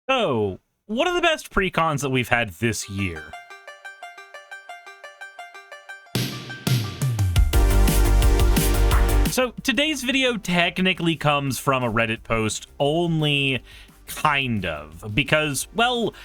So, what are the best precons that we've had this year? So, today's video technically comes from a Reddit post, only kind of, because, well,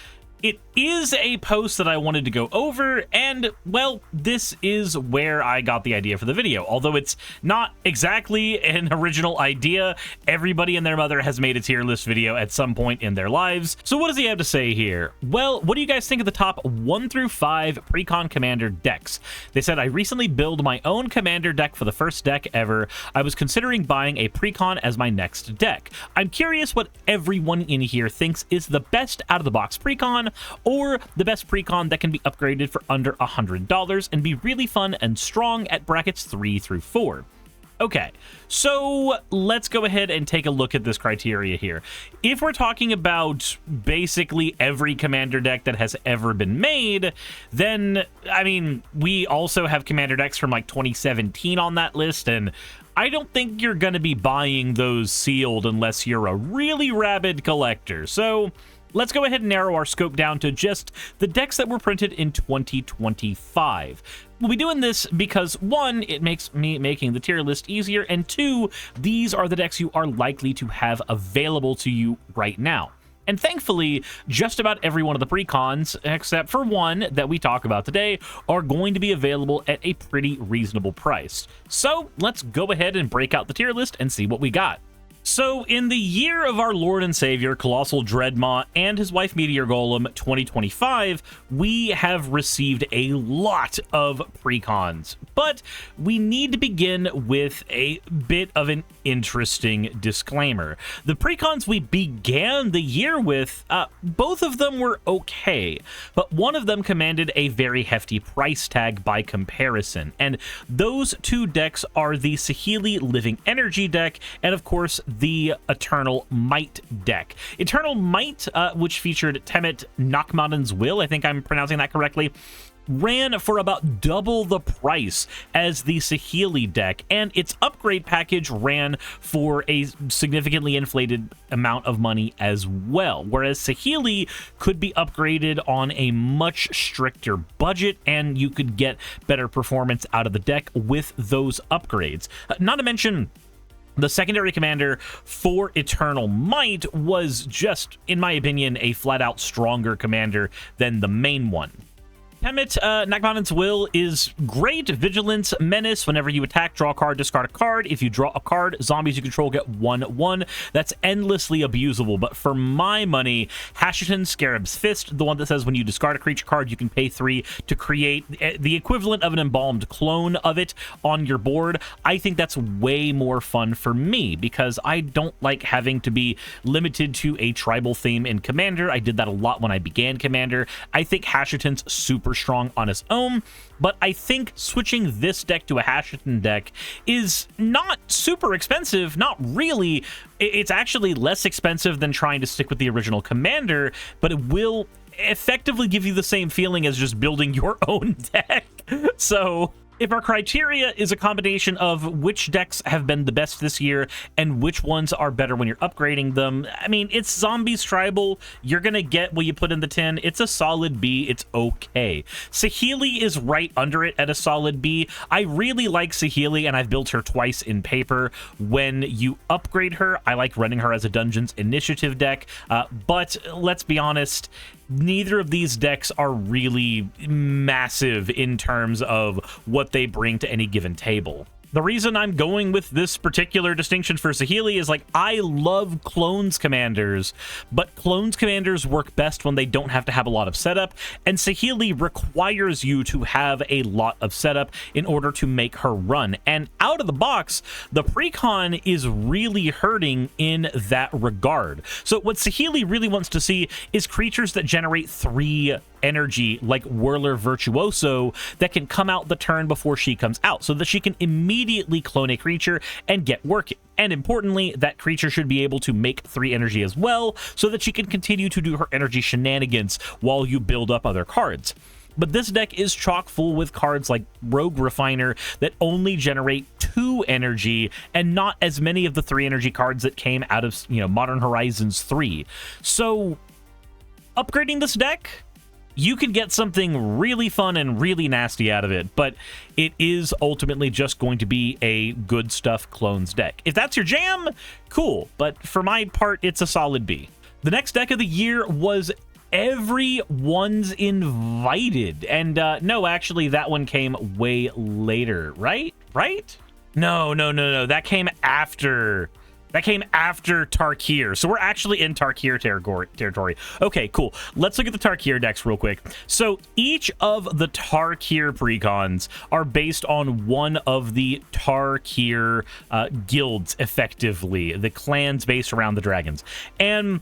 it is a post that I wanted to go over, and, well, this is where I got the idea for the video. Although it's not exactly an original idea, everybody and their mother has made a tier list video at some point in their lives. So what does he have to say here? Well, what do you guys think of the top 1 through 5 Precon Commander decks? They said, I recently built my own Commander deck for the first deck ever. I was considering buying a Precon as my next deck. I'm curious what everyone in here thinks is the best out-of-the-box Precon, or the best Precon that can be upgraded for under $100 and be really fun and strong at brackets 3 through 4. Okay, so let's go ahead and take a look at this criteria here. If we're talking about basically every commander deck that has ever been made, then, I mean, we also have commander decks from like 2017 on that list, and I don't think you're going to be buying those sealed unless you're a really rabid collector. So let's go ahead and narrow our scope down to just the decks that were printed in 2025. We'll be doing this because, 1, it makes me making the tier list easier, and 2, these are the decks you are likely to have available to you right now. And thankfully, just about every one of the precons, except for one that we talk about today, are going to be available at a pretty reasonable price. So let's go ahead and break out the tier list and see what we got. So, in the year of our Lord and Savior, Colossal Dreadmaw, and his wife Meteor Golem 2025, we have received a lot of precons. But we need to begin with a bit of an interesting disclaimer. The precons we began the year with, both of them were okay, but one of them commanded a very hefty price tag by comparison. And those two decks are the Saheeli Living Energy deck, and of course, the Eternal Might deck. Eternal Might, which featured Temur Nakmadan's Will, I think I'm pronouncing that correctly, ran for about double the price as the Saheeli deck, and its upgrade package ran for a significantly inflated amount of money as well, whereas Saheeli could be upgraded on a much stricter budget, and you could get better performance out of the deck with those upgrades. Not to mention, the secondary commander for Eternal Might was just, in my opinion, a flat-out stronger commander than the main one. Temur Nakmadan's Will is great. Vigilance, Menace. Whenever you attack, draw a card, discard a card. If you draw a card, zombies you control get 1/1. That's endlessly abusable. But for my money, Hashiton Scarab's Fist, the one that says when you discard a creature card, you can pay 3 to create the equivalent of an embalmed clone of it on your board. I think that's way more fun for me because I don't like having to be limited to a tribal theme in Commander. I did that a lot when I began Commander. I think Hashiton's super strong on its own, but I think switching this deck to a Hashiton deck is not super expensive. Not really. It's actually less expensive than trying to stick with the original Commander, but it will effectively give you the same feeling as just building your own deck. So if our criteria is a combination of which decks have been the best this year and which ones are better when you're upgrading them, I mean, it's Zombies Tribal. You're going to get what you put in the tin. It's a solid B. It's okay. Saheeli is right under it at a solid B. I really like Saheeli, and I've built her twice in paper. When you upgrade her, I like running her as a Dungeons Initiative deck, but let's be honest, neither of these decks are really massive in terms of what they bring to any given table. The reason I'm going with this particular distinction for Saheeli is, like, I love Clones Commanders, but Clones Commanders work best when they don't have to have a lot of setup, and Saheeli requires you to have a lot of setup in order to make her run. And out of the box, the Precon is really hurting in that regard. So what Saheeli really wants to see is creatures that generate 3 energy, like Whirler Virtuoso, that can come out the turn before she comes out, so that she can immediately clone a creature and get working. And importantly, that creature should be able to make 3 energy as well, so that she can continue to do her energy shenanigans while you build up other cards. But this deck is chock full with cards like Rogue Refiner that only generate 2 energy and not as many of the 3 energy cards that came out of, Modern Horizons 3. So upgrading this deck, you can get something really fun and really nasty out of it, but it is ultimately just going to be a good stuff clones deck. If that's your jam, cool, but for my part, it's a solid B. The next deck of the year was Everyone's Invited, and no, actually, that one came way later, right? No, that came after... That came after Tarkir. So we're actually in Tarkir territory. Okay, cool. Let's look at the Tarkir decks real quick. So each of the Tarkir precons are based on one of the Tarkir guilds, effectively. The clans based around the dragons. And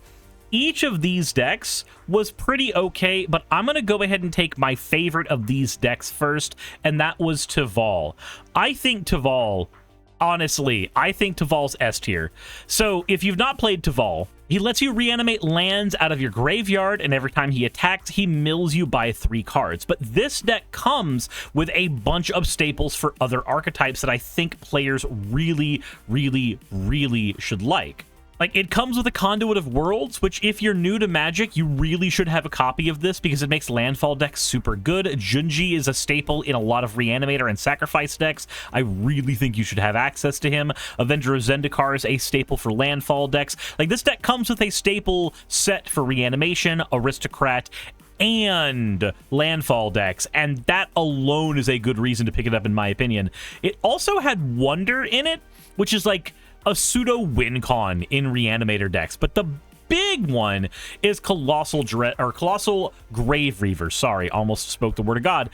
each of these decks was pretty okay, but I'm going to go ahead and take my favorite of these decks first, and that was Teval. Honestly, I think Teval's S tier. So if you've not played Teval, he lets you reanimate lands out of your graveyard, and every time he attacks, he mills you by 3 cards. But this deck comes with a bunch of staples for other archetypes that I think players really, really, really should like. Like, it comes with a Conduit of Worlds, which if you're new to Magic, you really should have a copy of this because it makes landfall decks super good. Junji is a staple in a lot of Reanimator and Sacrifice decks. I really think you should have access to him. Avenger of Zendikar is a staple for landfall decks. Like, this deck comes with a staple set for Reanimation, Aristocrat, and landfall decks, and that alone is a good reason to pick it up, in my opinion. It also had Wonder in it, which is like a pseudo win con in Reanimator decks, but the big one is Colossal Grave Reaver. Sorry, almost spoke the word of God.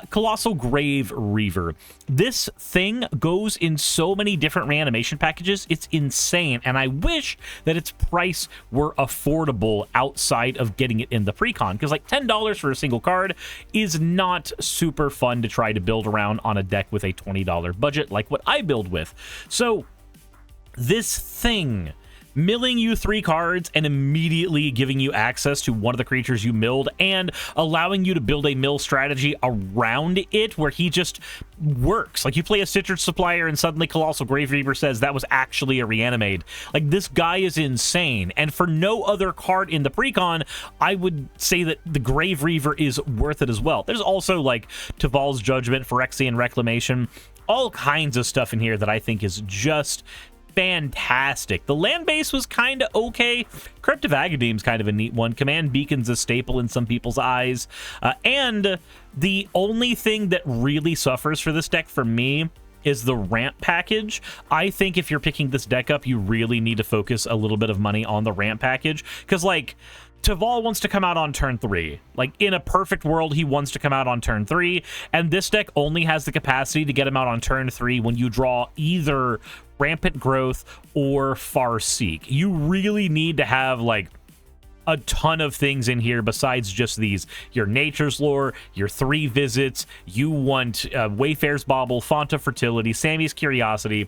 Colossal Grave Reaver. This thing goes in so many different reanimation packages. It's insane, and I wish that its price were affordable outside of getting it in the precon, because like $10 for a single card is not super fun to try to build around on a deck with a $20 budget like what I build with. So this thing, milling you 3 cards and immediately giving you access to one of the creatures you milled and allowing you to build a mill strategy around it where he just works. Like, you play a Citrus Supplier and suddenly Colossal Grave Reaver says that was actually a Reanimate. Like, this guy is insane. And for no other card in the precon, I would say that the Grave Reaver is worth it as well. There's also like Teval's Judgment, Phyrexian Reclamation, all kinds of stuff in here that I think is just fantastic. The land base was kind of okay. Crypt of Agadeem's kind of a neat one. Command Beacon's a staple in some people's eyes. And the only thing that really suffers for this deck for me is the ramp package. I think if you're picking this deck up, you really need to focus a little bit of money on the ramp package, because like Teval wants to come out on turn 3. Like, in a perfect world, he wants to come out on turn 3, and this deck only has the capacity to get him out on turn 3 when you draw either Rampant Growth or Farseek. You really need to have, like, a ton of things in here besides just these. Your Nature's Lore, your 3 visits, you want Wayfarer's Bauble, Font of Fertility, Sammy's Curiosity,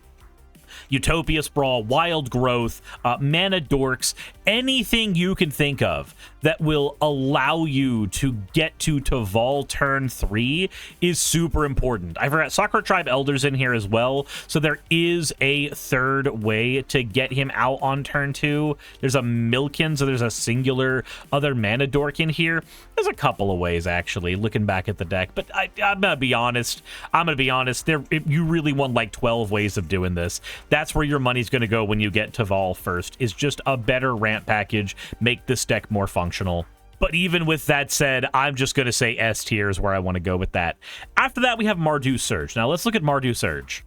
Utopia Sprawl, Wild Growth, Mana Dorks, anything you can think of that will allow you to get to Teval turn 3 is super important. I forgot Sakura Tribe Elders in here as well, so there is a third way to get him out on turn 2. There's a Milkin, so there's a singular other Mana Dork in here. There's a couple of ways, actually, looking back at the deck, but I'm gonna be honest. You really want like 12 ways of doing this. That's where your money's going to go when you get Teval first, is just a better ramp package, make this deck more functional. But even with that said, I'm just going to say S tier is where I want to go with that. After that, we have Mardu Surge. Now, let's look at Mardu Surge.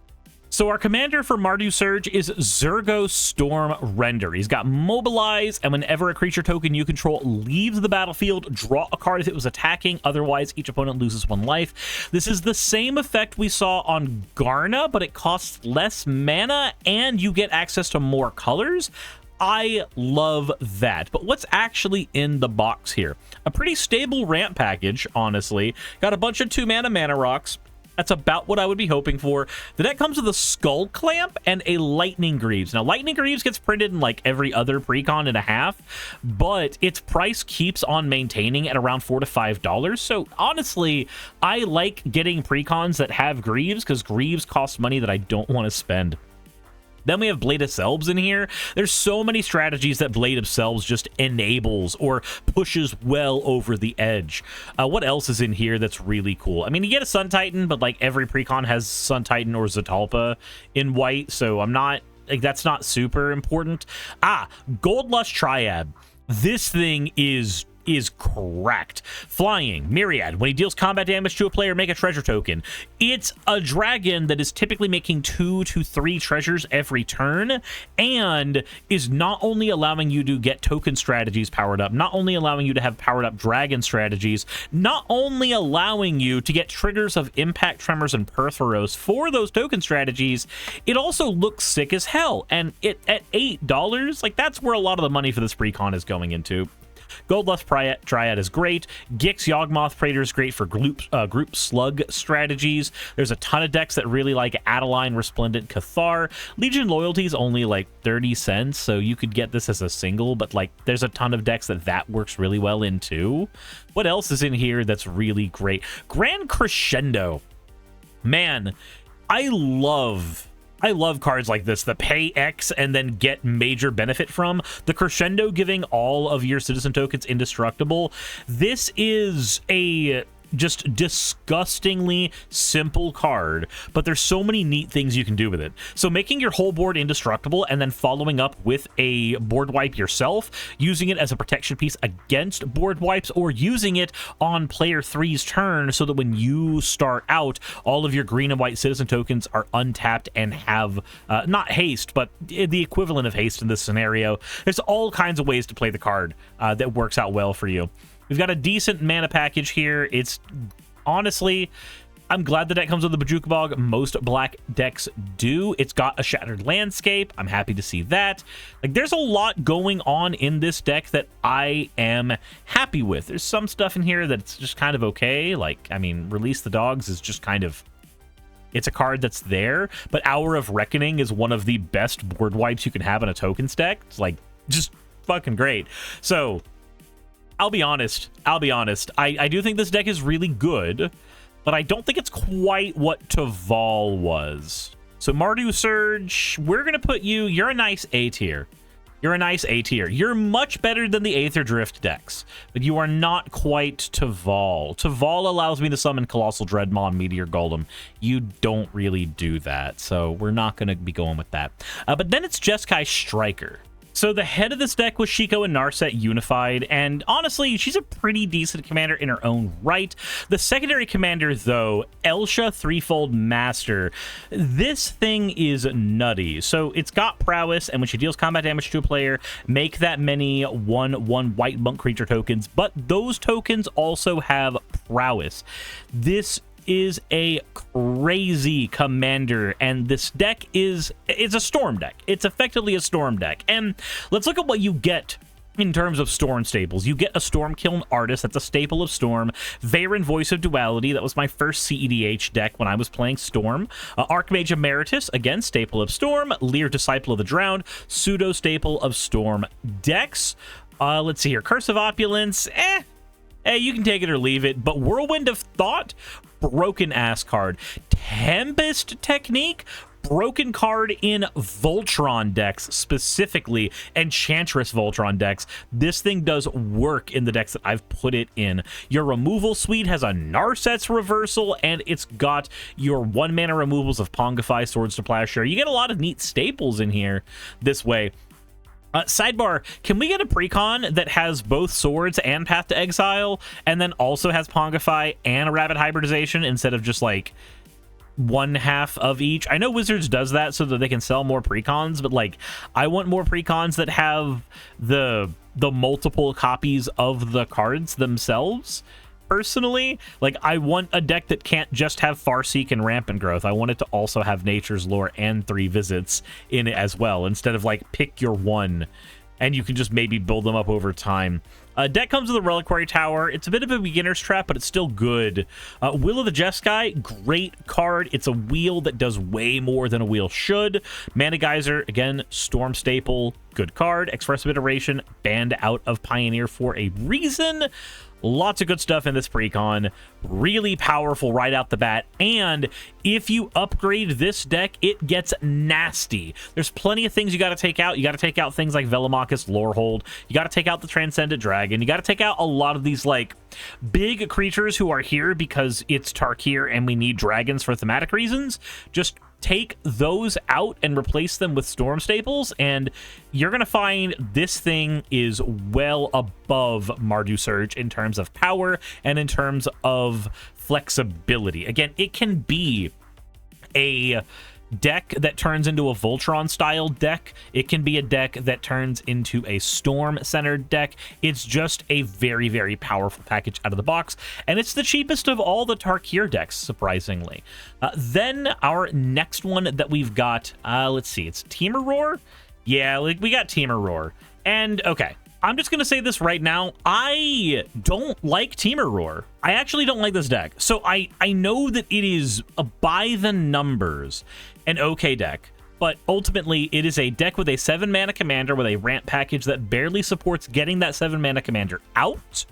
So our commander for Mardu Surge is Zergo Storm Render. He's got Mobilize, and whenever a creature token you control leaves the battlefield, draw a card if it was attacking. Otherwise, each opponent loses 1 life. This is the same effect we saw on Garna, but it costs less mana, and you get access to more colors. I love that. But what's actually in the box here? A pretty stable ramp package, honestly. Got a bunch of 2-mana rocks. That's about what I would be hoping for. The deck comes with a Skull Clamp and a Lightning Greaves. Now, Lightning Greaves gets printed in like every other precon and a half, but its price keeps on maintaining at around $4 to $5. So honestly, I like getting precons that have Greaves because Greaves cost money that I don't want to spend. Then we have Blade of Selbs in here. There's so many strategies that Blade of Selbs just enables or pushes well over the edge. What else is in here that's really cool? I mean, you get a Sun Titan, but like every Precon has Sun Titan or Zatalpa in white, so I'm not, like, that's not super important. Gold Lust Triad. This thing is cracked. Flying, Myriad. When he deals combat damage to a player, make a treasure token. It's a dragon that is typically making 2 to 3 treasures every turn, and is not only allowing you to get token strategies powered up, not only allowing you to have powered up dragon strategies, not only allowing you to get triggers of Impact, Tremors, and Perforos for those token strategies, it also looks sick as hell. And it at $8, like, that's where a lot of the money for this Precon is going into. Gold Lust Triad is great. Gix Yawgmoth Praetor is great for group slug strategies. There's a ton of decks that really like Adeline, Resplendent, Cathar. Legion Loyalty is only like 30 cents, so you could get this as a single, but like there's a ton of decks that works really well in too. What else is in here that's really great? Grand Crescendo. Man, I love cards like this that pay X and then get major benefit from. The Crescendo giving all of your citizen tokens indestructible. This is a just disgustingly simple card, but there's so many neat things you can do with it. So making your whole board indestructible and then following up with a board wipe yourself, using it as a protection piece against board wipes, or using it on player 3's turn so that when you start out, all of your green and white citizen tokens are untapped and have not haste, but the equivalent of haste in this scenario. There's all kinds of ways to play the card that works out well for you. We've got a decent mana package here. It's honestly, I'm glad the deck comes with the Bojuka Bog. Most black decks do. It's got a Shattered Landscape. I'm happy to see that. Like, there's a lot going on in this deck that I am happy with. There's some stuff in here that's just kind of okay. Like, I mean, Release the Dogs is just kind of, it's a card that's there, but Hour of Reckoning is one of the best board wipes you can have in a token stack. It's like, just fucking great. So I'll be honest. I do think this deck is really good, but I don't think it's quite what Taval was. So Mardu Surge, we're going to put you, you're a nice A tier. You're much better than the Aether Drift decks, but you are not quite Taval. Taval allows me to summon Colossal Dreadmaw and Meteor Golem. You don't really do that, so we're not going to be going with that. But then it's Jeskai Striker. So the head of this deck was Shiko and Narset unified, and honestly, she's a pretty decent commander in her own right. The secondary commander, though, Elsha Threefold Master. This thing is nutty. So it's got prowess, and when she deals combat damage to a player, make that many 1/1 white monk creature tokens, but those tokens also have prowess. This is a crazy commander, and this deck is, it's a storm deck. It's effectively a storm deck. And let's look at what you get in terms of storm staples. You get a Stormkiln Artist, that's a staple of Storm. Veyran, Voice of Duality, that was my first CEDH deck when I was playing Storm. Archmage Emeritus, again, staple of Storm. Lear, Disciple of the Drowned, pseudo staple of Storm decks. Let's see here, Curse of Opulence, you can take it or leave it, but Whirlwind of Thought, broken ass card. Tempest Technique, broken card in Voltron decks, specifically Enchantress Voltron decks. This thing does work in the decks that I've put it in. Your removal suite has a Narset's reversal, and it's got your 1 mana removals of Pongify, Swords to Plowshare. You get a lot of neat staples in here this way. Sidebar, can we get a Precon that has both Swords and Path to Exile, and then also has Pongify and a Rabbit Hybridization instead of just like one half of each? I know Wizards does that so that they can sell more Precons, but like, I want more Precons that have the multiple copies of the cards themselves. Personally, like, I want a deck that can't just have Farseek and Rampant Growth. I want it to also have Nature's Lore and 3 Visits in it as well, instead of like pick your one and you can just maybe build them up over time. Deck comes with a Reliquary Tower. It's a bit of a beginner's trap, but it's still good. Will of the Jeskai, great card. It's a wheel that does way more than a wheel should. Mana Geyser, again, Storm staple, good card. Expressive Iteration, banned out of Pioneer for a reason. Lots of good stuff in this precon. Really powerful right out the bat. And if you upgrade this deck, it gets nasty. There's plenty of things you got to take out. You got to take out things like Velomachus Lorehold. You got to take out the Transcendent Dragon. You got to take out a lot of these like big creatures who are here because it's Tarkir and we need dragons for thematic reasons. Just take those out and replace them with storm staples, and you're gonna find this thing is well above Mardu Surge in terms of power and in terms of flexibility. Again, it can be a deck that turns into a Voltron style deck. It can be a deck that turns into a storm centered deck. It's just a very, very powerful package out of the box, and it's the cheapest of all the Tarkir decks, surprisingly. Then our next one that we've got, let's see, it's Temur Roar. Yeah, like we got Temur Roar. And okay, I'm just going to say this right now. I don't like Temur Roar. I actually don't like this deck. So I know that it is by the numbers an okay deck, but ultimately it is a deck with a 7-mana commander with a ramp package that barely supports getting that 7-mana commander out.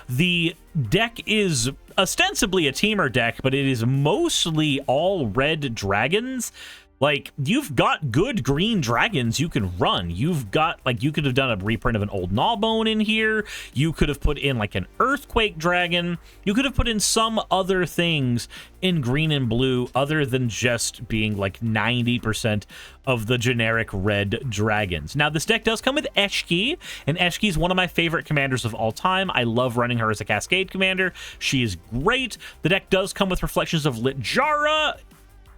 The deck is ostensibly a Temur deck, but it is mostly all red dragons. Like, you've got good green dragons you can run. You've got, like, you could have done a reprint of an old Gnawbone in here. You could have put in, like, an Earthquake dragon. You could have put in some other things in green and blue other than just being, like, 90% of the generic red dragons. Now, this deck does come with Eshki, and Eshki is one of my favorite commanders of all time. I love running her as a Cascade commander. She is great. The deck does come with Reflections of Littjara,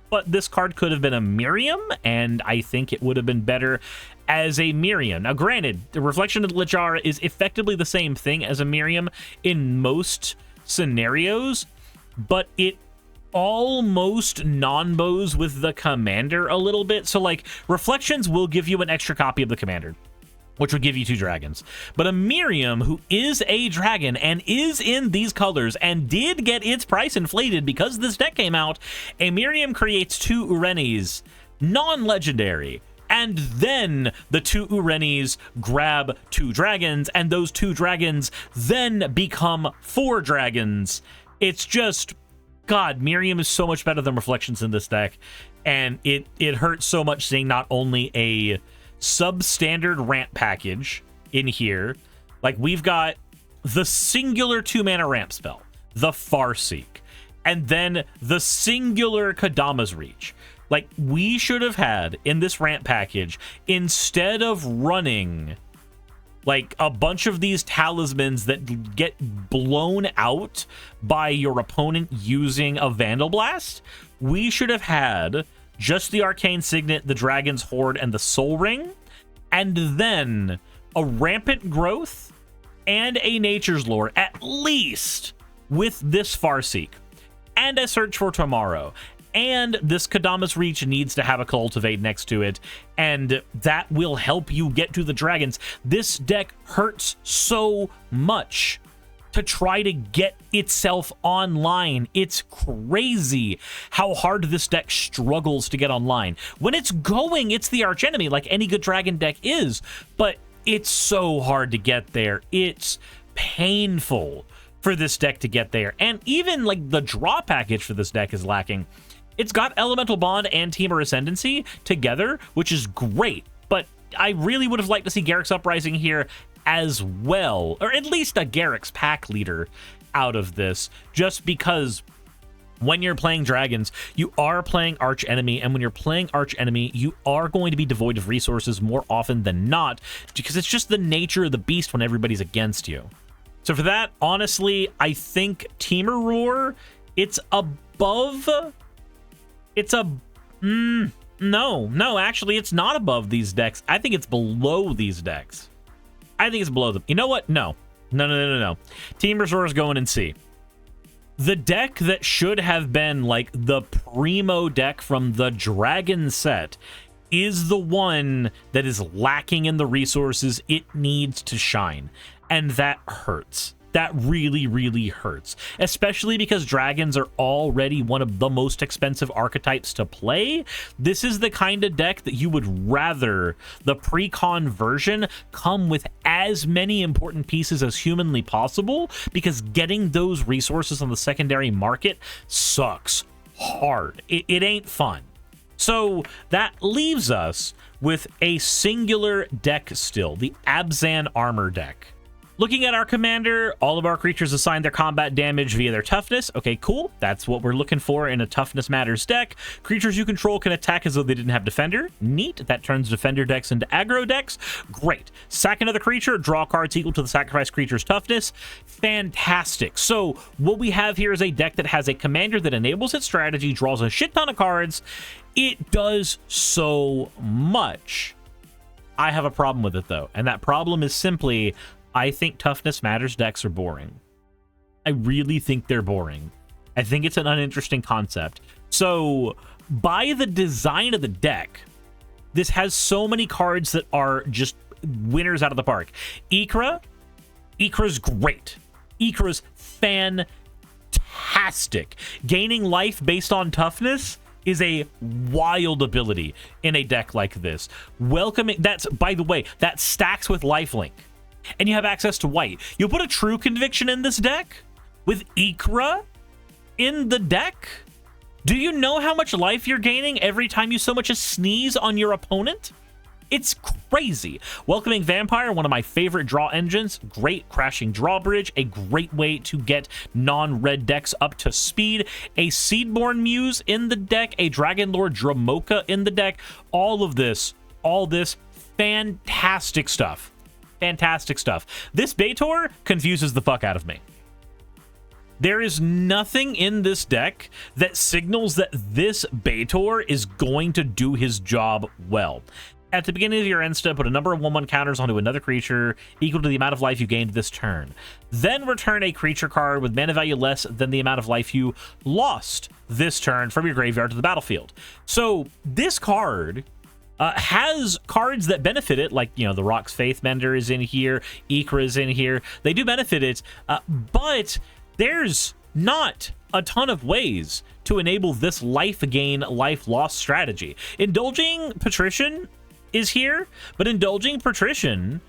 but this card could have been a Miriam, and I think it would have been better as a Miriam. Now, granted, the Reflection of Littjara is effectively the same thing as a Miriam in most scenarios, but it almost non-bows with the commander a little bit. So, like, Reflections will give you an extra copy of the commander, which would give you 2 dragons. But a Miriam, who is a dragon and is in these colors and did get its price inflated because this deck came out, a Miriam creates 2 Urenis, non-legendary. And then the 2 Urenis grab 2 dragons, and those 2 dragons then become 4 dragons. It's just, God, Miriam is so much better than Reflections in this deck. And it hurts so much seeing not only a substandard ramp package in here, like we've got the singular 2-mana ramp spell, the Farseek, and then the singular Kadama's Reach. Like, we should have had in this ramp package, instead of running like a bunch of these talismans that get blown out by your opponent using a Vandal Blast, we should have had just the Arcane Signet, the Dragon's Hoard, and the Soul Ring, and then a Rampant Growth and a Nature's Lore, at least, with this Farseek, and a Search for Tomorrow. And this Kadama's Reach needs to have a Cultivate next to it, and that will help you get to the dragons. This deck hurts so much to try to get itself online. It's crazy how hard this deck struggles to get online. When it's going, it's the archenemy, like any good dragon deck is, but it's so hard to get there. It's painful for this deck to get there, and even like the draw package for this deck is lacking. It's got Elemental Bond and Temur Ascendancy together, which is great, but I really would have liked to see Garruk's Uprising here as well, or at least a Garruk's pack leader out of this, just because when you're playing dragons, you are playing archenemy, and when you're playing archenemy, you are going to be devoid of resources more often than not, because it's just the nature of the beast when everybody's against you. So for that, honestly, I think Temur Roar, it's above... No, actually, it's not above these decks. I think it's below these decks. I think it's below them. You know what? No. Temur Roar is going in C. The deck that should have been like the primo deck from the Dragon set is the one that is lacking in the resources it needs to shine. And that hurts. That really, really hurts, especially because dragons are already one of the most expensive archetypes to play. This is the kind of deck that you would rather the Precon version come with as many important pieces as humanly possible, because getting those resources on the secondary market sucks hard. It ain't fun. So that leaves us with a singular deck still, the Abzan Armor deck. Looking at our commander, all of our creatures assign their combat damage via their toughness. Okay, cool. That's what we're looking for in a Toughness Matters deck. Creatures you control can attack as though they didn't have Defender. Neat. That turns Defender decks into aggro decks. Great. Sack another creature, draw cards equal to the sacrificed creature's toughness. Fantastic. So what we have here is a deck that has a commander that enables its strategy, draws a shit ton of cards. It does so much. I have a problem with it, though, and that problem is simply, I think Toughness Matters decks are boring. I really think they're boring. I think it's an uninteresting concept. So, by the design of the deck, this has so many cards that are just winners out of the park. Ikra's great. Ikra's fantastic. Gaining life based on toughness is a wild ability in a deck like this. Welcoming, that's, by the way, that stacks with lifelink. And you have access to white. You'll put a True Conviction in this deck with Ikra in the deck? Do you know how much life you're gaining every time you so much as sneeze on your opponent? It's crazy. Welcoming Vampire, one of my favorite draw engines. Great crashing drawbridge. A great way to get non-red decks up to speed. A Seedborn Muse in the deck. A Dragonlord Dramoka in the deck. All this, fantastic stuff. Fantastic stuff. This Baitor confuses the fuck out of me. There is nothing in this deck that signals that this Baitor is going to do his job well. At the beginning of your end step, put a number of 1/1 counters onto another creature equal to the amount of life you gained this turn. Then return a creature card with mana value less than the amount of life you lost this turn from your graveyard to the battlefield. So this card has cards that benefit it, like, you know, the Rock's Faith Mender is in here, Ikra is in here. They do benefit it, but there's not a ton of ways to enable this life gain, life loss strategy. Indulging Patrician is here, but Indulging Patrician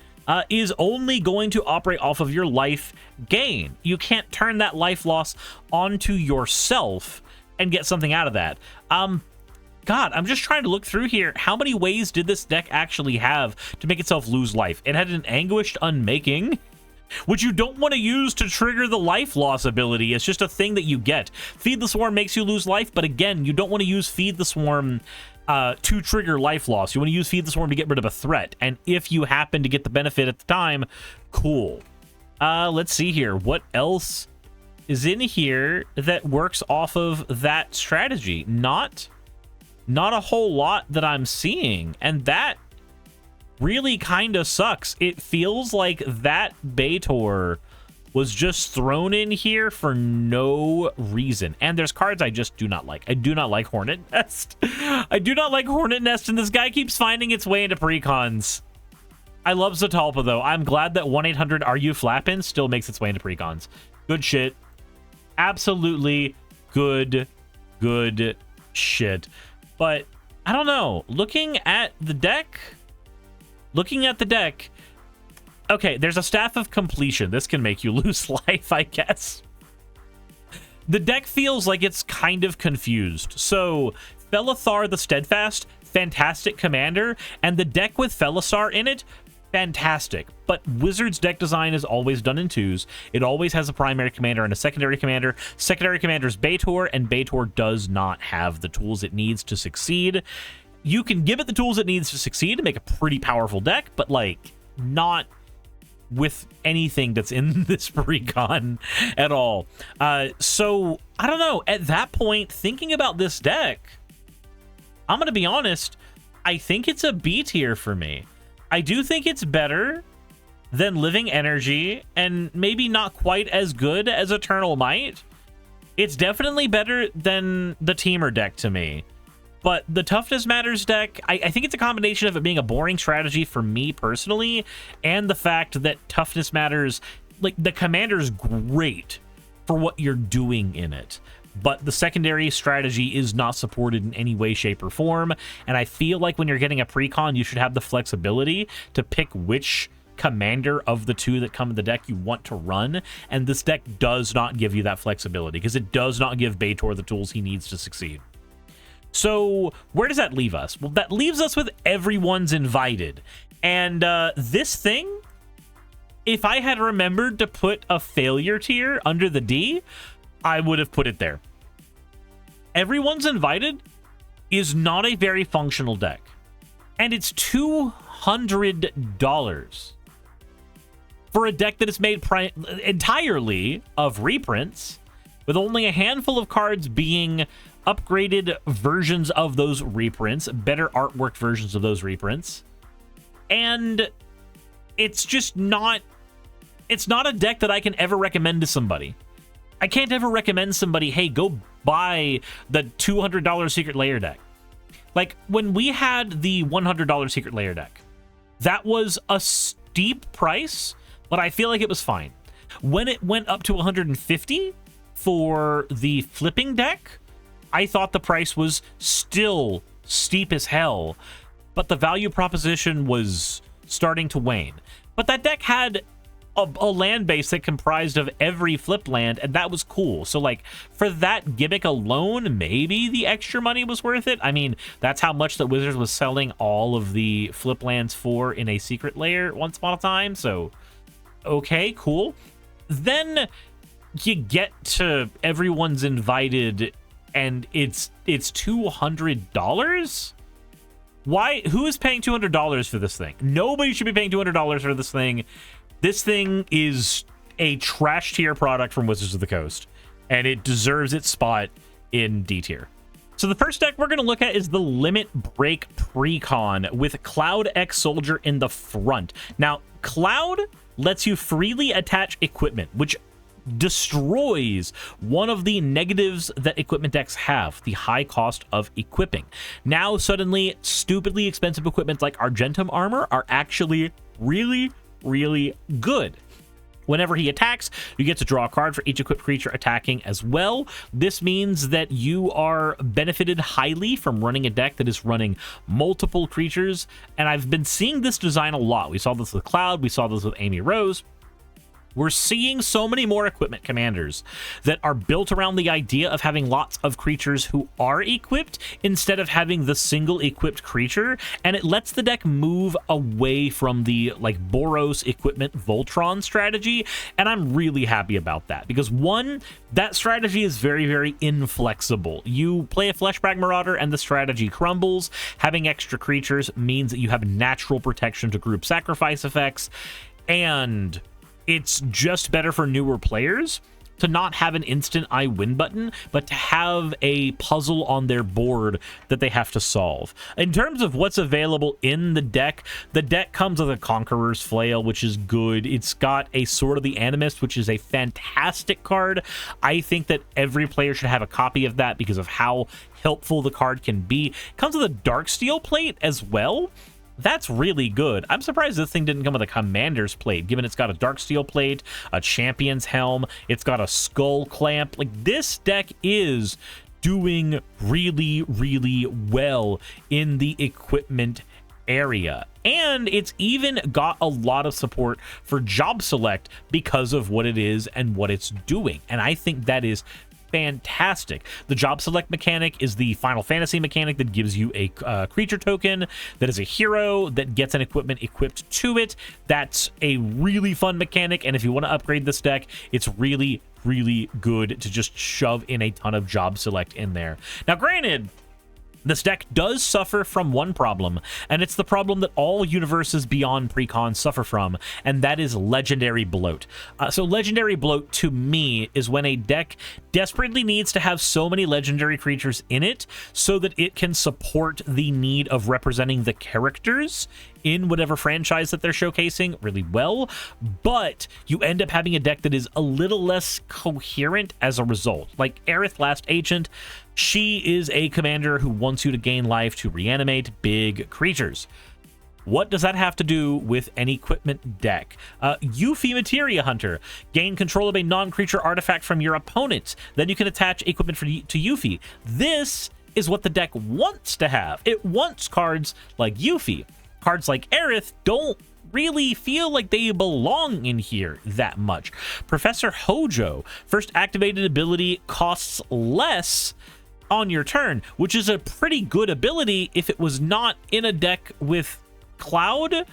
is only going to operate off of your life gain. You can't turn that life loss onto yourself and get something out of that. God, I'm just trying to look through here. How many ways did this deck actually have to make itself lose life? It had an Anguished Unmaking, which you don't want to use to trigger the life loss ability. It's just a thing that you get. Feed the Swarm makes you lose life, but again, you don't want to use Feed the Swarm to trigger life loss. You want to use Feed the Swarm to get rid of a threat, and if you happen to get the benefit at the time, cool. Let's see here. What else is in here that works off of that strategy? Not a whole lot that I'm seeing, and that really kind of sucks. It feels like that Baitor was just thrown in here for no reason. And there's cards I just do not like. I do not like Hornet Nest. I do not like Hornet Nest, and this guy keeps finding its way into Precons. I love Zatalpa, though. I'm glad that 1-800 Are You Flappin' still makes its way into Precons. Good shit. Absolutely good shit. But I don't know. Looking at the deck, okay, there's a Staff of Completion. This can make you lose life, I guess. The deck feels like it's kind of confused. So, Felithar the Steadfast, fantastic commander, and the deck with Felisar in it, fantastic. But Wizard's deck design is always done in twos. It always has a primary commander and a secondary commander. Secondary commander is Baitor, and Baitor does not have the tools it needs to succeed. You can give it the tools it needs to succeed to make a pretty powerful deck, but, like, not with anything that's in this Precon at all. So, I don't know. At that point, thinking about this deck, I'm going to be honest, I think it's a B tier for me. I do think it's better than Living Energy, and maybe not quite as good as Eternal Might. It's definitely better than the Temur deck to me. But the Toughness Matters deck, I think it's a combination of it being a boring strategy for me personally, and the fact that Toughness Matters like, the commander's great for what you're doing in it, but the secondary strategy is not supported in any way, shape, or form. And I feel like when you're getting a precon, you should have the flexibility to pick which commander of the two that come in the deck you want to run. And this deck does not give you that flexibility because it does not give Baator the tools he needs to succeed. So where does that leave us? Well, that leaves us with everyone's invited. And this thing, if I had remembered to put a failure tier under the D, I would have put it there. Everyone's Invited is not a very functional deck. And it's $200 for a deck that is made entirely of reprints, with only a handful of cards being upgraded versions of those reprints, better artwork versions of those reprints. And it's just not... It's not a deck that I can ever recommend to somebody. I can't ever recommend somebody, hey, go buy the $200 Secret Lair deck. Like, when we had the $100 Secret Lair deck, that was a steep price, but I feel like it was fine. When it went up to $150 for the flipping deck, I thought the price was still steep as hell, but the value proposition was starting to wane. But that deck had a land base that comprised of every flipped land, and that was cool. So, like, for that gimmick alone, maybe the extra money was worth it. I mean, that's how much that Wizards was selling all of the flip lands for in a Secret Lair once upon a time. So, okay, cool. Then you get to Everyone's Invited, and it's $200? Why? Who is paying $200 for this thing? Nobody should be paying $200 for this thing. This thing is a trash tier product from Wizards of the Coast, and it deserves its spot in D tier. So the first deck we're going to look at is the Limit Break Precon with Cloud X Soldier in the front. Now, Cloud lets you freely attach equipment, which destroys one of the negatives that equipment decks have, the high cost of equipping. Now, suddenly, stupidly expensive equipment like Abzan Armor are actually really good. Whenever he attacks, you get to draw a card for each equipped creature attacking as well. This means that you are benefited highly from running a deck that is running multiple creatures, and I've been seeing this design a lot. We saw this with Cloud, we saw this with Amy Rose. We're seeing so many more equipment commanders that are built around the idea of having lots of creatures who are equipped instead of having the single equipped creature, and it lets the deck move away from the like Boros equipment Voltron strategy, and I'm really happy about that because one, that strategy is very inflexible. You play a Fleshbag Marauder and the strategy crumbles. Having extra creatures means that you have natural protection to group sacrifice effects, and it's just better for newer players to not have an instant I win button, but to have a puzzle on their board that they have to solve. In terms of what's available in the deck comes with a Conqueror's Flail, which is good. It's got a Sword of the Animist, which is a fantastic card. I think that every player should have a copy of that because of how helpful the card can be. It comes with a Darksteel plate as well. That's really good. I'm surprised this thing didn't come with a Commander's plate, given it's got a Darksteel plate, a Champion's Helm, it's got a Skull Clamp. Like, this deck is doing really well in the equipment area. And it's even got a lot of support for Job Select because of what it is and what it's doing. And I think that is fantastic. The Job Select mechanic is the Final Fantasy mechanic that gives you a creature token that is a hero that gets an equipment equipped to it. That's a really fun mechanic, and if you want to upgrade this deck, it's really good to just shove in a ton of Job Select in there. Now, granted, this deck does suffer from one problem, and it's the problem that all universes beyond Precon suffer from, and that is Legendary Bloat. So Legendary Bloat, to me, is when a deck desperately needs to have so many legendary creatures in it so that it can support the need of representing the characters in whatever franchise that they're showcasing really well, but you end up having a deck that is a little less coherent as a result. Like Aerith Last Agent, she is a commander who wants you to gain life to reanimate big creatures. What does that have to do with an equipment deck? Yuffie Materia Hunter. Gain control of a non-creature artifact from your opponent. Then you can attach equipment to Yuffie. This is what the deck wants to have. It wants cards like Yuffie. Cards like Aerith don't really feel like they belong in here that much. Professor Hojo. First activated ability costs less on your turn, which is a pretty good ability if it was not in a deck with Cloud,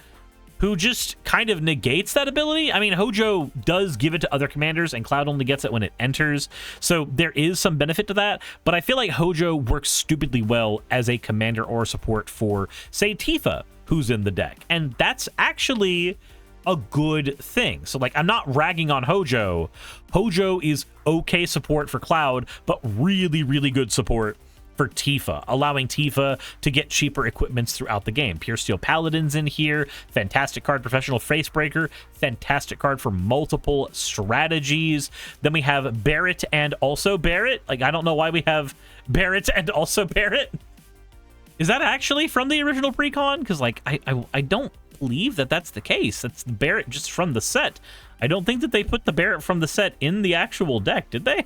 who just kind of negates that ability. I mean, Hojo does give it to other commanders, and Cloud only gets it when it enters, so there is some benefit to that, but I feel like Hojo works stupidly well as a commander or support for, say, Tifa, who's in the deck, and that's actually a good thing. So, like, I'm not ragging on Hojo. Hojo is okay support for Cloud, but really, really good support for Tifa, allowing Tifa to get cheaper equipments throughout the game. Pure Steel Paladin's in here. Fantastic card. Professional Facebreaker. Fantastic card for multiple strategies. Then we have Barrett and also Barrett. Like, I don't know why we have Barrett and also Barrett. Is that actually from the original Precon? Because, like, I don't believe that that's the case. That's the Barrett just from the set. I don't think that they put the Barrett from the set in the actual deck, did they?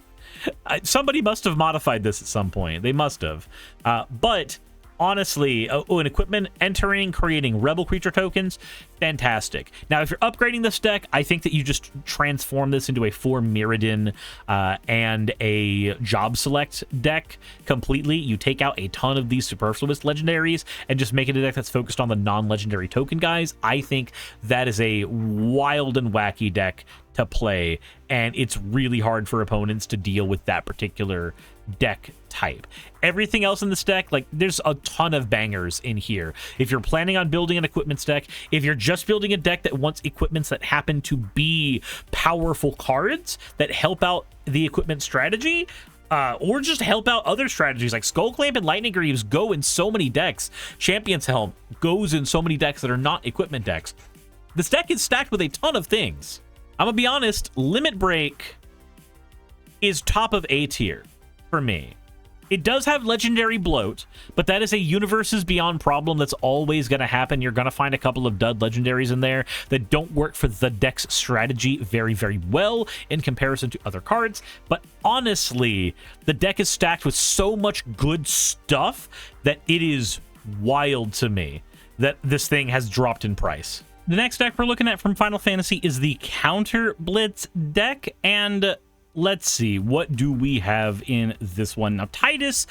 Somebody must have modified this at some point. They must have. But honestly, an equipment entering, creating rebel creature tokens, fantastic. Now, if you're upgrading this deck, I think that you just transform this into a 4 Mirrodin and a Job Select deck completely. You take out a ton of these superfluous legendaries and just make it a deck that's focused on the non-legendary token guys. I think that is a wild and wacky deck to play, and it's really hard for opponents to deal with that particular deck type. Everything else in this deck, like, there's a ton of bangers in here. If you're planning on building an equipments deck, if you're just building a deck that wants equipments that happen to be powerful cards that help out the equipment strategy, or just help out other strategies, like Skull Clamp and Lightning Greaves go in so many decks. Champion's Helm goes in so many decks that are not equipment decks. This deck is stacked with a ton of things. I'm gonna be honest, Limit Break is top of A tier for me. It does have Legendary Bloat, but that is a Universes Beyond problem that's always going to happen. You're going to find a couple of dud legendaries in there that don't work for the deck's strategy very, very well in comparison to other cards. But honestly, the deck is stacked with so much good stuff that it is wild to me that this thing has dropped in price. The next deck we're looking at from Final Fantasy is the Counter Blitz deck, and let's see, what do we have in this one? Now, Titus,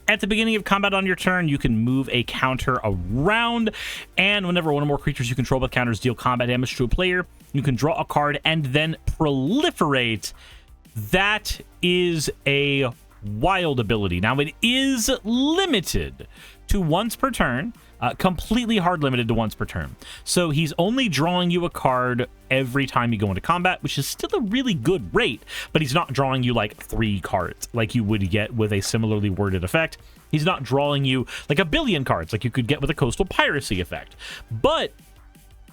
at the beginning of combat on your turn, you can move a counter around, and whenever one or more creatures you control with counters deal combat damage to a player, you can draw a card and then proliferate. That is a wild ability. Now, it is limited to once per turn. Completely hard limited to once per turn. So he's only drawing you a card every time you go into combat, which is still a really good rate, but he's not drawing you like 3 cards like you would get with a similarly worded effect. He's not drawing you like a billion cards like you could get with a Coastal Piracy effect. But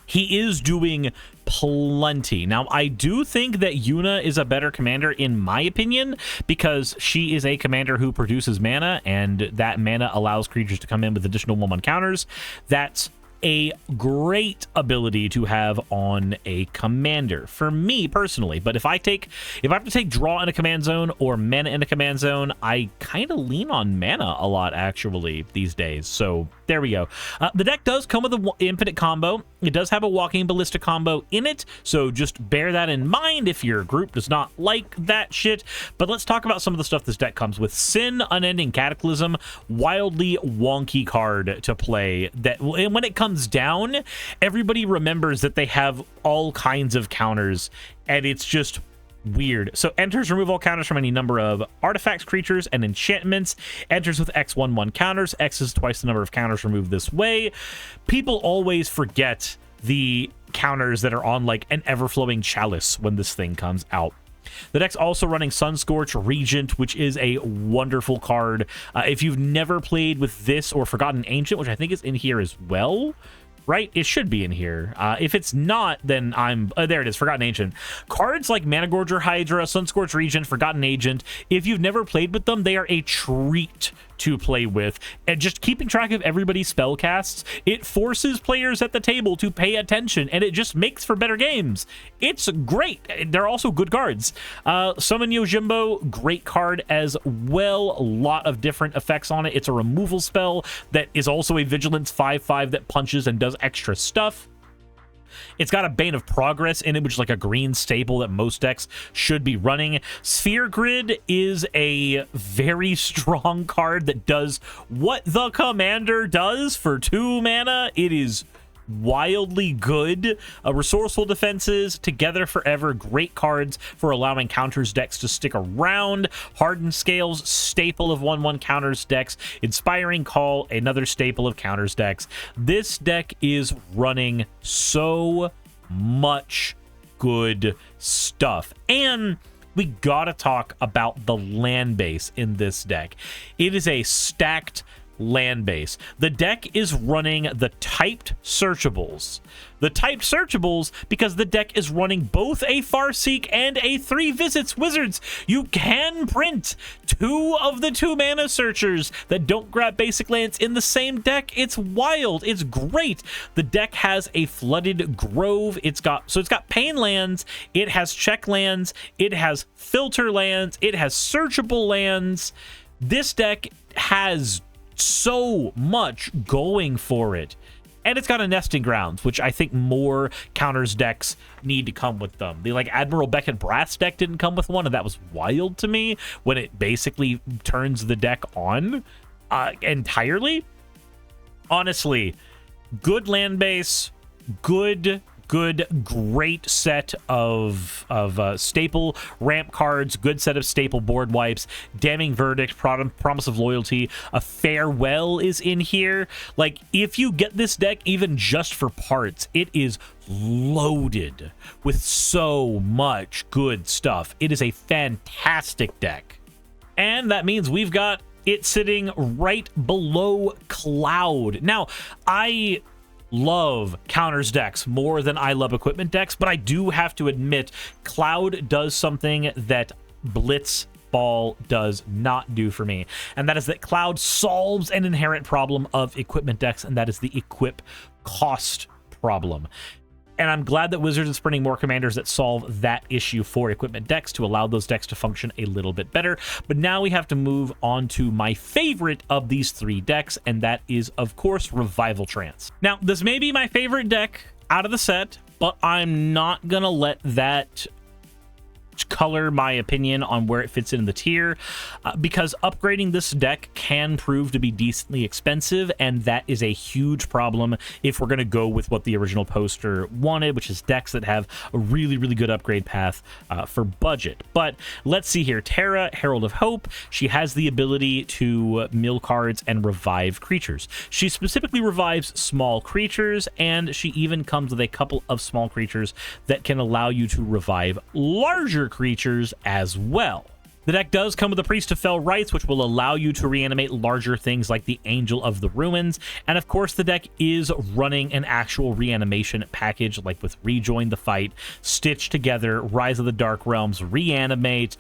he is doing plenty. Now, I do think that Yuna is a better commander, in my opinion, because she is a commander who produces mana, and that mana allows creatures to come in with additional 1/1 counters. That's a great ability to have on a commander for me personally. But if I have to take draw in a command zone or mana in a command zone, I kind of lean on mana a lot actually these days. So there we go. The deck does come with an infinite combo. It does have a walking ballista combo in it, so just bear that in mind if your group does not like that shit. But let's talk about some of the stuff this deck comes with. Sin Unending Cataclysm, wildly wonky card to play, that when it comes down, everybody remembers that they have all kinds of counters, and it's just weird. So enters remove all counters from any number of artifacts, creatures, and enchantments. Enters with X 1/1 counters. X is twice the number of counters removed this way. People always forget the counters that are on like an Everflowing Chalice when this thing comes out. The deck's also running Sunscorch Regent, which is a wonderful card. If you've never played with this or Forgotten Ancient, which I think is in here as well, right? It should be in here. If it's not, then there it is, Forgotten Ancient. Cards like Managorger Hydra, Sunscorch Regent, Forgotten Agent, if you've never played with them, they are a treat to play with, and just keeping track of everybody's spell casts, it forces players at the table to pay attention, and it just makes for better games. It's great. They're also good cards. Summon Yojimbo, great card as well. A lot of different effects on it. It's a removal spell that is also a Vigilance 5/5 that punches and does extra stuff. It's got a Bane of Progress in it, which is like a green staple that most decks should be running. Sphere Grid is a very strong card that does what the commander does for 2 mana. It is wildly good. Resourceful Defenses, Together Forever, great cards for allowing counters decks to stick around. Hardened Scales, staple of 1/1 counters decks. Inspiring Call, another staple of counters decks. This deck is running so much good stuff, and we gotta talk about the land base in this deck. It is a stacked land base. The deck is running the typed searchables. The typed searchables because the deck is running both a Farseek and a 3 Visits Wizards. You can print 2 of the 2 mana searchers that don't grab basic lands in the same deck. It's wild. It's great. The deck has a Flooded Grove. It's got Pain lands, it has check lands, it has filter lands, it has searchable lands. This deck has so much going for it, and it's got a Nesting Grounds, which I think more counters decks need to come with them. The Admiral Beckett Brass deck didn't come with one, and that was wild to me when it basically turns the deck on entirely. Honestly, good land base, great set of staple ramp cards, good set of staple board wipes. Damning Verdict, Promise of Loyalty, a Farewell is in here. Like, if you get this deck even just for parts, it is loaded with so much good stuff. It is a fantastic deck, and that means we've got it sitting right below Cloud. Now, I love counters decks more than I love equipment decks, but I do have to admit Cloud does something that Blitz Ball does not do for me, and that is that Cloud solves an inherent problem of equipment decks, and that is the equip cost problem. And I'm glad that Wizards is printing more commanders that solve that issue for equipment decks to allow those decks to function a little bit better. But now we have to move on to my favorite of these 3 decks, and that is, of course, Revival Trance. Now, this may be my favorite deck out of the set, but I'm not going to let that color my opinion on where it fits in the tier, because upgrading this deck can prove to be decently expensive, and that is a huge problem if we're going to go with what the original poster wanted, which is decks that have a really good upgrade path for budget. But let's see here. Terra, Herald of Hope, she has the ability to mill cards and revive creatures. She specifically revives small creatures, and she even comes with a couple of small creatures that can allow you to revive larger creatures as well. The deck does come with a Priest of Fell Rites, which will allow you to reanimate larger things like the Angel of the Ruins. And of course, the deck is running an actual reanimation package, like with Rejoin the Fight, Stitch Together, Rise of the Dark Realms, Reanimate.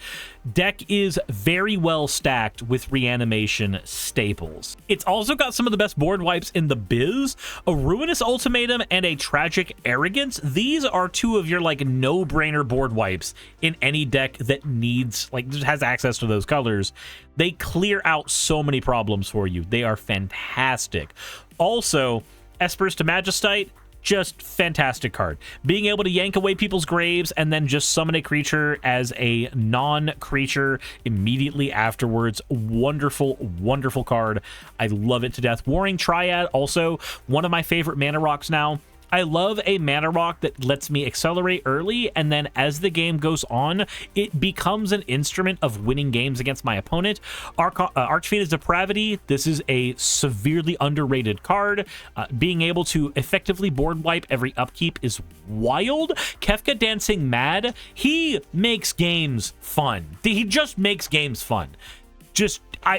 Deck is very well stacked with reanimation staples. It's also got some of the best board wipes in the biz, a Ruinous Ultimatum and a Tragic Arrogance. These are 2 of your no-brainer board wipes in any deck that needs, just has access to those colors. They clear out so many problems for you. They are fantastic. Also, Espers to Magistite, just fantastic card. Being able to yank away people's graves and then just summon a creature as a non-creature immediately afterwards. Wonderful card. I love it to death. Warring Triad, also one of my favorite mana rocks now. I love a mana rock that lets me accelerate early, and then as the game goes on, it becomes an instrument of winning games against my opponent. Archfiend's Depravity, this is a severely underrated card. Being able to effectively board wipe every upkeep is wild. Kefka Dancing Mad, he makes games fun. He just makes games fun.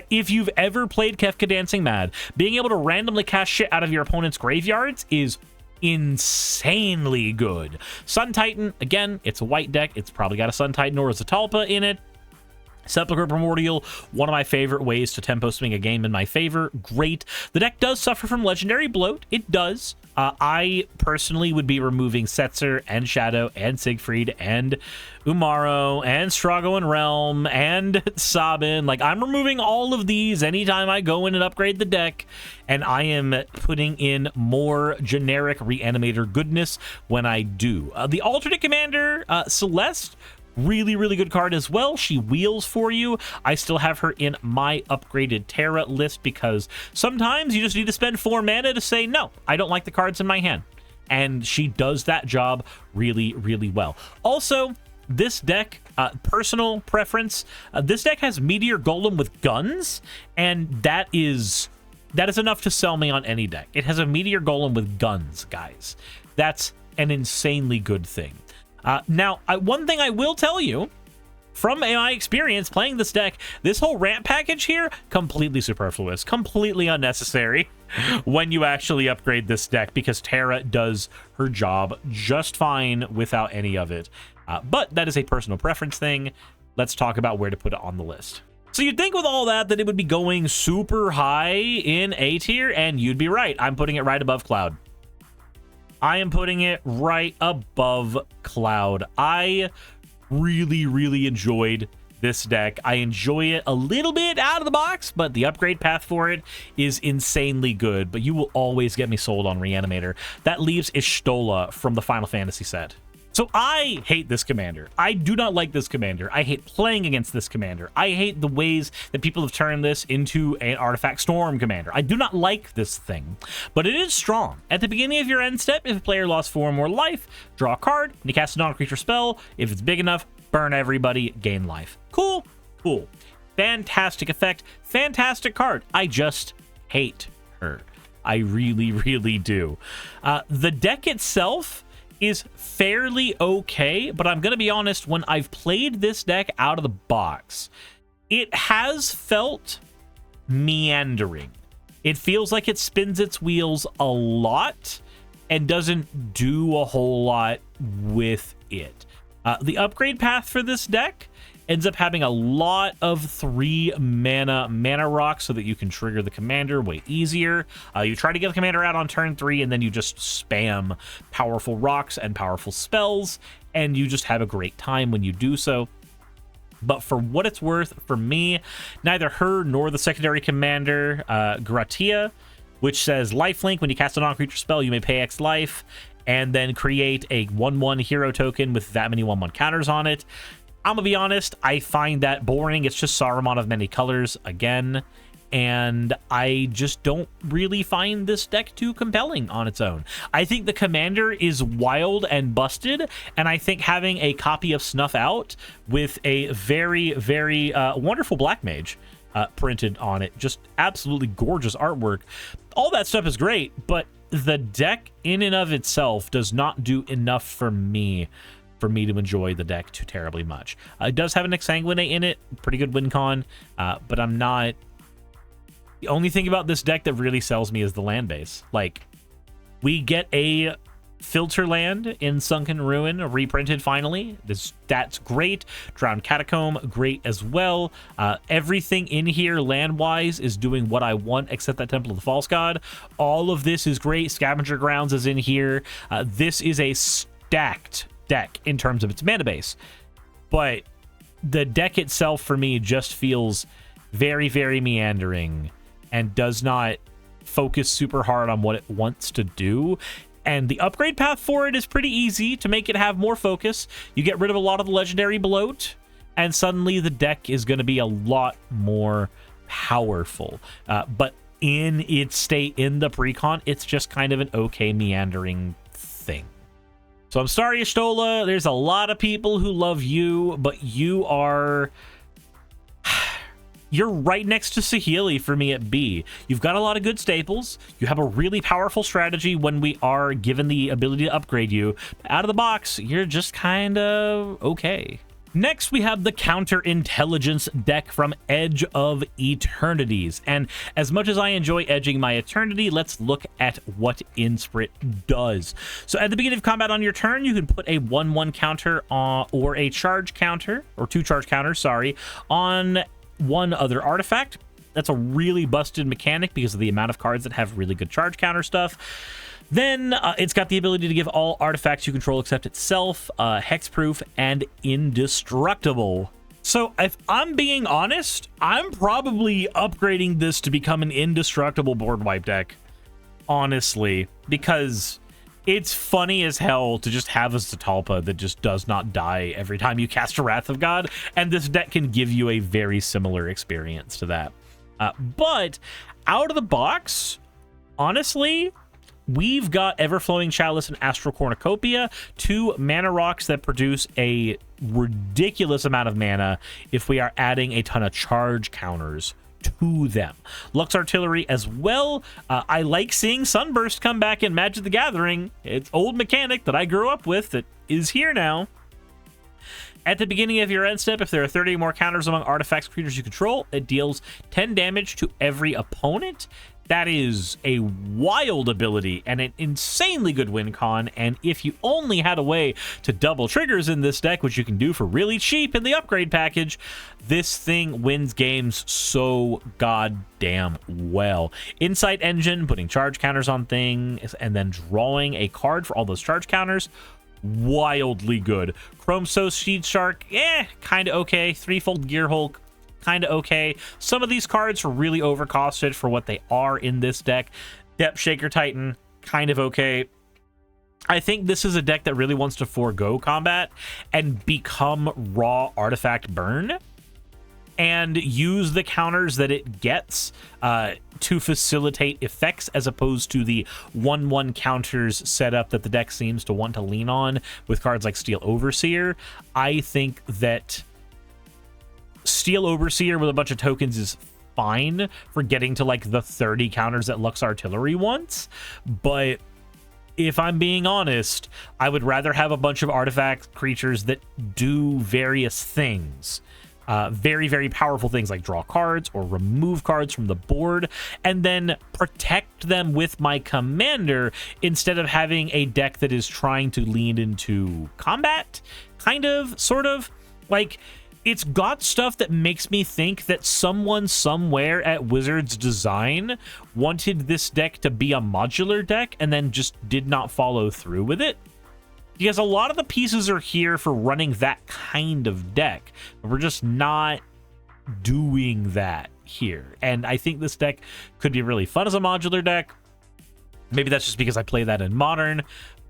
If you've ever played Kefka Dancing Mad, being able to randomly cast shit out of your opponent's graveyards is insanely good. Sun Titan, again, it's a white deck. It's probably got a Sun Titan or a Zatalpa in it. Sepulchre Primordial, one of my favorite ways to tempo swing a game in my favor. Great. The deck does suffer from Legendary Bloat. It does. I personally would be removing Setzer and Shadow and Siegfried and Umaro and Strago and Realm and Sabin. Like, I'm removing all of these anytime I go in and upgrade the deck, and I am putting in more generic Reanimator goodness when I do. The alternate commander, Celeste, really, really good card as well. She wheels for you. I still have her in my upgraded Terra list because sometimes you just need to spend 4 mana to say, no, I don't like the cards in my hand. And she does that job really, really well. Also, this deck, personal preference, this deck has Meteor Golem with guns, and that is enough to sell me on any deck. It has a Meteor Golem with guns, guys. That's an insanely good thing. Now, one thing I will tell you, from my experience playing this deck, this whole ramp package here, completely superfluous, completely unnecessary when you actually upgrade this deck, because Terra does her job just fine without any of it. But that is a personal preference thing. Let's talk about where to put it on the list. So you'd think with all that it would be going super high in A tier, and you'd be right. I'm putting it right above Cloud. I am putting it right above Cloud. I really, really enjoyed this deck. I enjoy it a little bit out of the box, but the upgrade path for it is insanely good. But you will always get me sold on Reanimator. That leaves Ishtola from the Final Fantasy set. So I hate this commander. I do not like this commander. I hate playing against this commander. I hate the ways that people have turned this into an Artifact Storm commander. I do not like this thing, but it is strong. At the beginning of your end step, if a player lost 4 or more life, draw a card. When you cast a non-creature spell, if it's big enough, burn everybody, gain life. Cool, cool. Fantastic effect, fantastic card. I just hate her. I really, really do. The deck itself is fairly okay, but I'm going to be honest, when I've played this deck out of the box, it has felt meandering. It feels like it spins its wheels a lot and doesn't do a whole lot with it. The upgrade path for this deck ends up having a lot of 3 mana rocks so that you can trigger the commander way easier. You try to get the commander out on turn 3, and then you just spam powerful rocks and powerful spells, and you just have a great time when you do so. But for what it's worth, for me, neither her nor the secondary commander, Gratia, which says lifelink, when you cast a non-creature spell, you may pay X life, and then create a 1/1 hero token with that many 1/1 counters on it. I'm gonna be honest, I find that boring. It's just Saruman of many colors again, and I just don't really find this deck too compelling on its own. I think the commander is wild and busted, and I think having a copy of Snuff Out with a very, very wonderful Black Mage printed on it, just absolutely gorgeous artwork, all that stuff is great, but the deck in and of itself does not do enough for me to enjoy the deck too terribly much. It does have an Exsanguinate in it, pretty good win con, but I'm not... The only thing about this deck that really sells me is the land base. Like, we get a filter land in Sunken Ruin reprinted finally. That's great. Drowned Catacomb, great as well. Everything in here land-wise is doing what I want except that Temple of the False God. All of this is great. Scavenger Grounds is in here. This is a stacked deck in terms of its mana base, but the deck itself for me just feels very, very meandering and does not focus super hard on what it wants to do. And the upgrade path for it is pretty easy to make it have more focus. You get rid of a lot of the legendary bloat, and suddenly the deck is going to be a lot more powerful. But in its state in the Precon, it's just kind of an okay meandering thing. So I'm sorry, Ishtola, there's a lot of people who love you, but you are... You're right next to Saheeli for me at B. You've got a lot of good staples. You have a really powerful strategy when we are given the ability to upgrade you. Out of the box, you're just kind of okay. Next, we have the Counterintelligence deck from Edge of Eternities. And as much as I enjoy edging my Eternity, let's look at what Inspirit does. So at the beginning of combat on your turn, you can put a 1/1 counter or a charge counter, or 2 charge counters, sorry, on one other artifact. That's a really busted mechanic because of the amount of cards that have really good charge counter stuff. Then it's got the ability to give all artifacts you control except itself hexproof and indestructible. So if I'm being honest, I'm probably upgrading this to become an indestructible board wipe deck, honestly, because it's funny as hell to just have a Zatalpa that just does not die every time you cast a Wrath of God, and this deck can give you a very similar experience to that. But out of the box, honestly, we've got Everflowing Chalice and Astral Cornucopia, 2 mana rocks that produce a ridiculous amount of mana if we are adding a ton of charge counters to them. Lux Artillery as well. I like seeing Sunburst come back in Magic the Gathering. It's old mechanic that I grew up with that is here now. At the beginning of your end step, if there are 30 or more counters among artifacts, creatures you control, it deals 10 damage to every opponent. That is a wild ability and an insanely good win con, and if you only had a way to double triggers in this deck, which you can do for really cheap in the upgrade package, this thing wins games so goddamn well. Insight Engine, putting charge counters on things, and then drawing a card for all those charge counters, wildly good. Chrome Seed Shark, kind of okay. Threefold Gear Hulk, kind of okay. Some of these cards are really overcosted for what they are in this deck. Depth Shaker Titan, kind of okay. I think this is a deck that really wants to forego combat and become raw artifact burn and use the counters that it gets to facilitate effects, as opposed to the 1/1 counters setup that the deck seems to want to lean on with cards like Steel Overseer. I think that Steel Overseer with a bunch of tokens is fine for getting to like the 30 counters that Lux Artillery wants, but if I'm being honest, I would rather have a bunch of artifact creatures that do various things. Very, very powerful things like draw cards or remove cards from the board, and then protect them with my commander instead of having a deck that is trying to lean into combat, kind of, sort of. Like, it's got stuff that makes me think that someone somewhere at Wizards Design wanted this deck to be a modular deck and then just did not follow through with it. Because a lot of the pieces are here for running that kind of deck, but we're just not doing that here. And I think this deck could be really fun as a modular deck. Maybe that's just because I play that in Modern,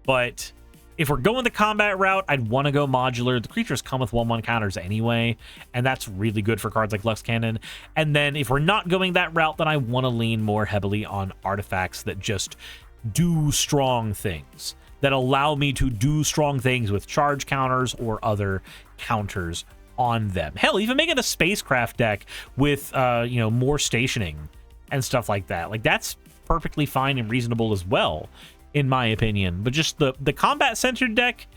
but if we're going the combat route, I'd want to go modular. The creatures come with 1/1 counters anyway, and that's really good for cards like Lux Cannon. And then if we're not going that route, then I want to lean more heavily on artifacts that just do strong things, that allow me to do strong things with charge counters or other counters on them. Hell, even making a spacecraft deck with more stationing and stuff like that. Like, that's perfectly fine and reasonable as well, in my opinion. But just the combat centered deck,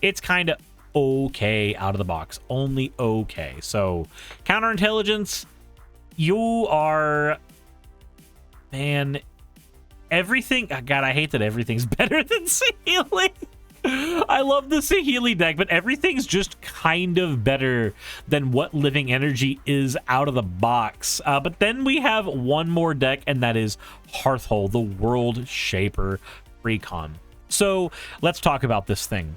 it's kind of okay out of the box. Only okay. So counterintelligence, you are, man, everything. God, I hate that everything's better than Saheeli. I love the Saheeli deck, but everything's just kind of better than what Living Energy is out of the box. But then we have one more deck, and that is Hearthhole, the World Shaper Precon. So let's talk about this thing.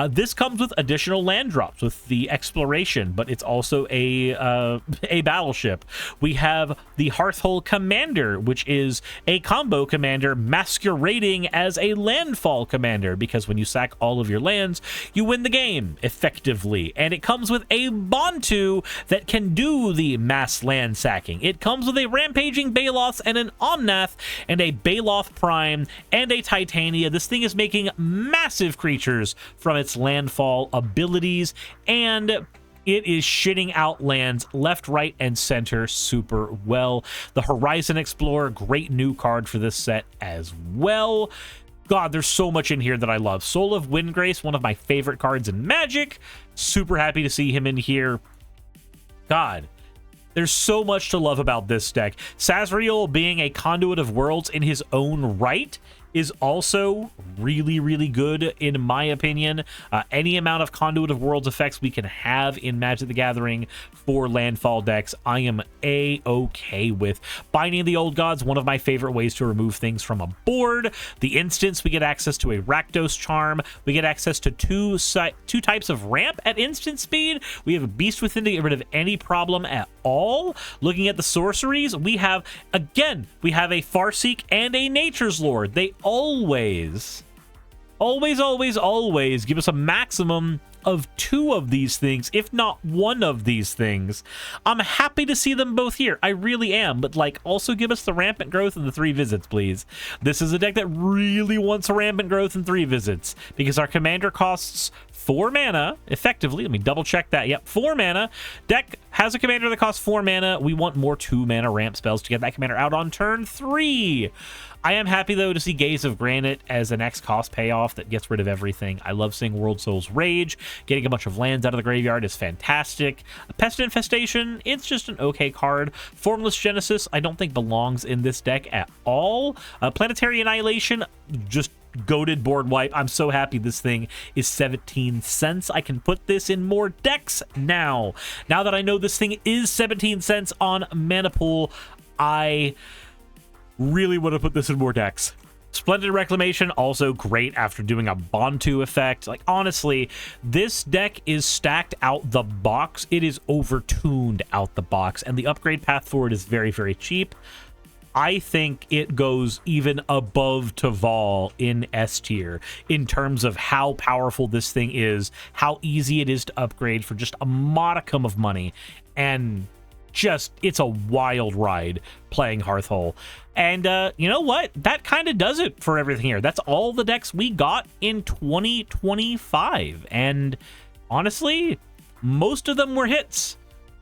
This comes with additional land drops with the exploration, but it's also a battleship. We have the Hearthhole Commander, which is a combo commander masquerading as a landfall commander, because when you sack all of your lands, you win the game effectively. And it comes with a Bontu that can do the mass land sacking. It comes with a Rampaging Baloth and an Omnath and a Baloth Prime and a Titania. This thing is making massive creatures from its landfall abilities, and it is shitting out lands left, right, and center super well. The Horizon Explorer, great new card for this set as well. God, there's so much in here that I love. Soul of Windgrace, one of my favorite cards in Magic. Super happy to see him in here. God, there's so much to love about this deck. Sazriel being a conduit of worlds in his own right is also really, really good, in my opinion. Any amount of Conduit of Worlds effects we can have in Magic the Gathering for landfall decks, I am A-okay with. Binding of the Old Gods, one of my favorite ways to remove things from a board. The instance, we get access to a Rakdos Charm. We get access to two types of ramp at instant speed. We have a Beast Within to get rid of any problem at all. Looking at the sorceries, we have a Farseek and a Nature's Lord. They always give us a maximum of 2 of these things, if not 1 of these things. I'm happy to see them both here. I really am. But, like, also give us the Rampant Growth and the 3 visits, please. This is a deck that really wants a Rampant Growth and 3 visits because our commander costs 4 mana, effectively. Let me double check that. Yep, 4 mana. Deck has a commander that costs 4 mana. We want more 2 mana ramp spells to get that commander out on turn 3. I am happy, though, to see Gaze of Granite as an X cost payoff that gets rid of everything. I love seeing World Soul's Rage. Getting a bunch of lands out of the graveyard is fantastic. Pest Infestation, it's just an okay card. Formless Genesis, I don't think belongs in this deck at all. Planetary Annihilation, just goated board wipe. I'm so happy this thing is 17 cents. I can put this in more decks now. Now that I know this thing is 17 cents on Mana Pool, I really want to put this in more decks. Splendid Reclamation, also great after doing a Bantu effect. Like, honestly, this deck is stacked out the box. It is overtuned out the box, and the upgrade path forward is very, very cheap. I think it goes even above Taval in S tier in terms of how powerful this thing is, how easy it is to upgrade for just a modicum of money, and just, it's a wild ride playing Hearthhole. And you know what? That kind of does it for everything here. That's all the decks we got in 2025. And honestly, most of them were hits.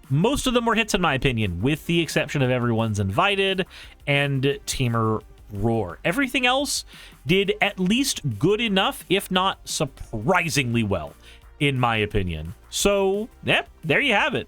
Most of them were hits, in my opinion, with the exception of Everyone's Invited and Temur Roar. Everything else did at least good enough, if not surprisingly well, in my opinion. So, yep, there you have it.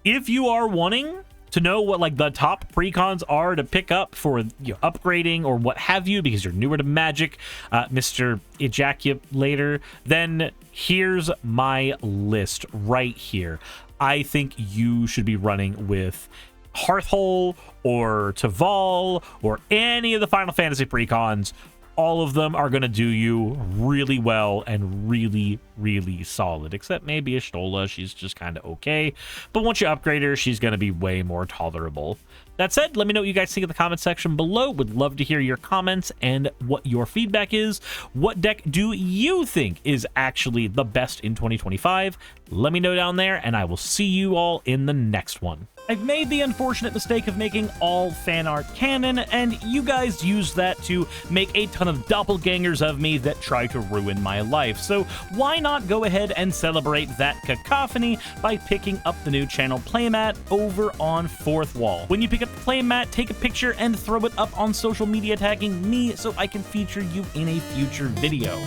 If you are wanting to know what, like, the top precons are to pick up for upgrading or what have you, because you're newer to Magic, Mr. Ejaculator, then here's my list right here. I think you should be running with Hearthhole or Taval or any of the Final Fantasy precons. All of them are going to do you really well and really, really solid, except maybe Ishtola. She's just kind of okay. But once you upgrade her, she's going to be way more tolerable. That said, let me know what you guys think in the comment section below. Would love to hear your comments and what your feedback is. What deck do you think is actually the best in 2025? Let me know down there, and I will see you all in the next one. I've made the unfortunate mistake of making all fan art canon, and you guys used that to make a ton of doppelgangers of me that try to ruin my life. So why not go ahead and celebrate that cacophony by picking up the new channel playmat over on Fourth Wall. When you pick up the playmat, take a picture and throw it up on social media tagging me so I can feature you in a future video.